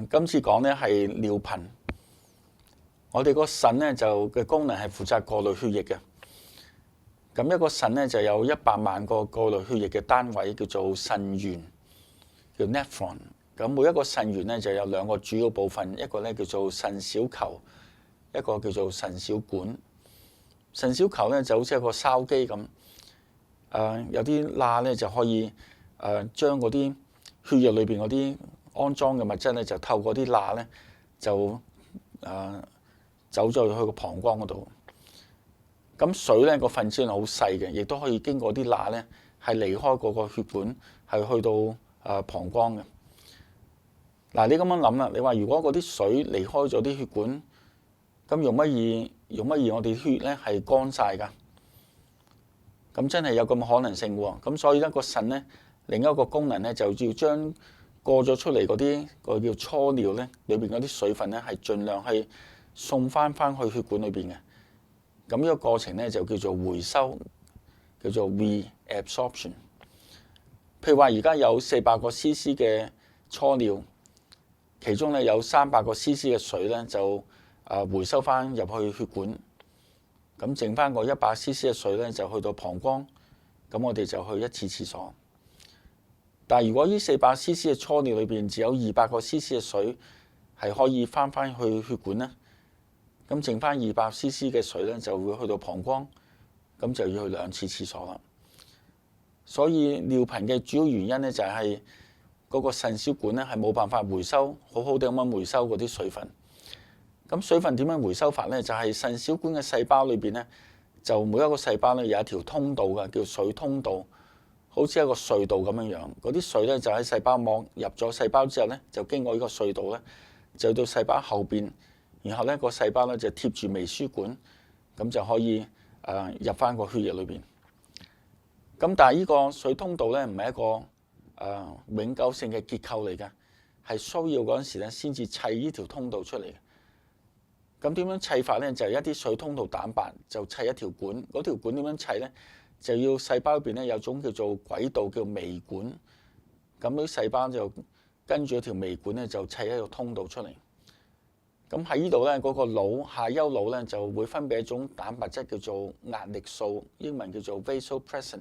今次講咧係尿頻。我哋個腎咧就嘅功能係負責過濾血液嘅。咁一個腎咧就有100萬個過濾血液嘅單位，叫做腎源，叫 nephron。咁每一個腎源咧就有2個主要部分，一個咧叫做腎小球，一個叫做腎小管。腎小球咧就好似一個筲箕咁，有啲罅咧就可以將嗰啲血液裏邊嗰啲骯髒嘅物質咧就透過啲罅咧就走咗去個膀胱嗰度。咁水咧個分子係好細嘅，亦都可以經過啲罅咧係離開嗰個血管，係去到膀胱嘅。嗱，你咁樣諗啦，你話如果嗰啲水離開咗啲血管，咁容乜易我哋血咧係乾晒㗎？咁真係有咁嘅可能性喎。咁所以咧個腎咧另一個功能咧就要將過咗出嚟嗰啲個叫初尿咧裏邊嗰啲水分咧係盡量係送翻去血管裏邊嘅。咁呢個過程咧就叫做回收，叫做 reabsorption。譬如話而家有400個 cc 嘅初尿，其中咧有300個 cc 嘅水咧就回收翻入去血管，咁剩翻個100 cc 嘅水咧就去到膀胱，咁我哋就去一次廁所。但係如果呢400 cc 嘅初尿裏邊只有200個 cc 嘅水係可以翻去血管咧，咁剩翻200 cc 嘅水咧就會去到膀胱，咁就要去2次廁所啦。所以尿頻嘅主要原因咧就係嗰個腎小管咧係冇辦法回收，好好地咁樣回收嗰啲水分。咁水分點樣回收法咧？就係腎小管嘅細胞裏邊咧，就每一個細胞咧有一條通道嘅，叫水通道，好似一個隧道咁樣樣。嗰啲水咧就喺細胞膜入咗細胞之後咧，就經過呢個隧道咧，就到細胞後邊，然後咧個細胞咧就貼住微輸管，咁就可以入翻個血液裏邊。咁但係呢個水通道咧唔係一個永久性嘅結構嚟嘅，係需要嗰陣時咧先至砌呢條通道出嚟嘅。咁點樣砌法咧？就係一啲水通道蛋白就砌一條管，嗰條管點樣砌咧？就要細胞入邊咧有種叫做軌道叫微管，咁啲細胞就跟住一條微管咧就砌一個通道出嚟。咁喺呢度咧嗰個腦下丘腦咧就會分泌一種蛋白質叫做壓力素，英文叫做 vasopressin。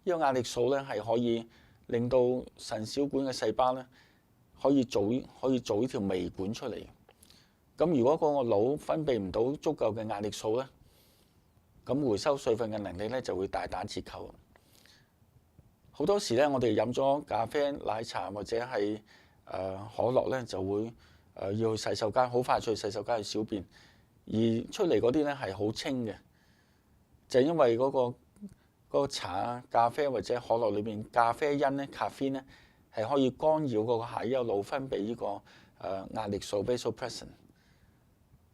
呢個壓力素咧係可以令到腎小管嘅細胞咧可以做呢條微管出嚟。咁如果嗰個腦分泌唔到足夠嘅壓力素咧，咁回收水分嘅能力咧就會大打折扣。好多時咧，我哋飲咗咖啡、奶茶或者係可樂咧，就會要去洗手間，好快去洗手間去小便，而出嚟嗰啲咧係好清嘅，就係因為嗰個茶啊、咖啡或者可樂裏邊咖啡因咧、咖啡咧係可以干擾嗰個下丘腦分泌呢個壓力素 vasopressin。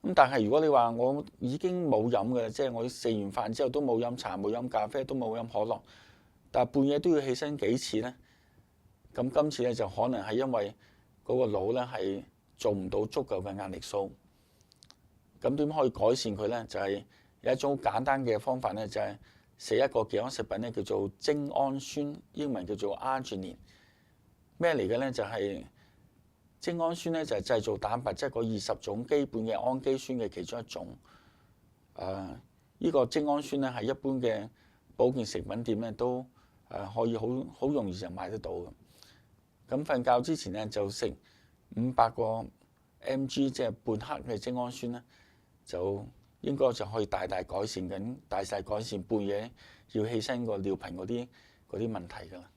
咁但係如果你話我已經冇飲嘅，即係我食完飯之後都冇飲茶、冇飲咖啡、都冇飲可樂，但係半夜都要起身幾次咧，咁今次咧就可能係因為嗰個腦咧係做唔到足夠嘅壓力素。咁點可以改善佢咧？就係有一種好簡單嘅方法咧，就係食一個健康食品咧，叫做精氨酸，英文叫做 arginine。咩嚟嘅咧？就係精氨酸咧就係製造蛋白質嗰20種基本嘅氨基酸嘅其中一種。呢個精氨酸咧係一般嘅保健食品店咧都可以好容易就買得到嘅。咁瞓覺之前咧就食500個 mg， 即係半克嘅精氨酸咧，就應該就可以大大改善半夜要起身個尿頻嗰啲問題㗎啦。